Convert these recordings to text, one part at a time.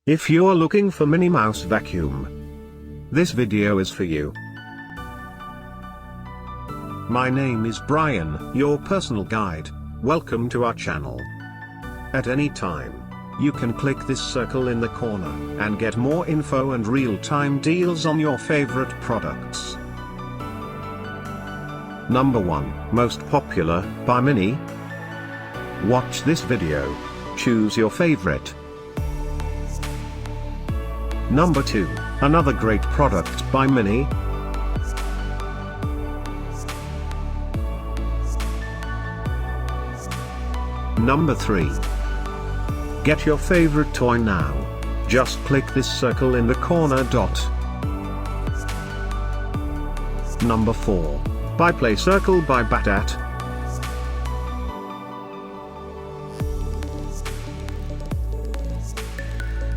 If you're looking for Minnie Mouse vacuum, this video is for you. My name is Brian, your personal guide. Welcome to our channel. At any time, you can click this circle in the corner and get more info and real-time deals on your favorite products. Number 1, Most Popular, by Minnie. Watch this video. Choose your favorite. Number 2, another great product by Minnie. Number 3. Get your favorite toy now. Just click this circle in the corner dot. Number 4. By Playset by Battat.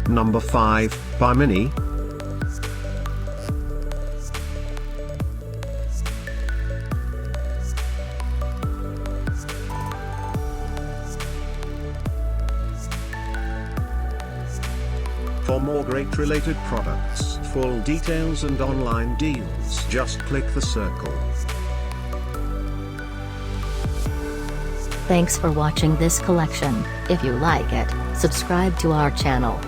Number 5, by Minnie. For more great related products, full details and online deals, just click the circle. Thanks for watching this collection. If you like it, subscribe to our channel.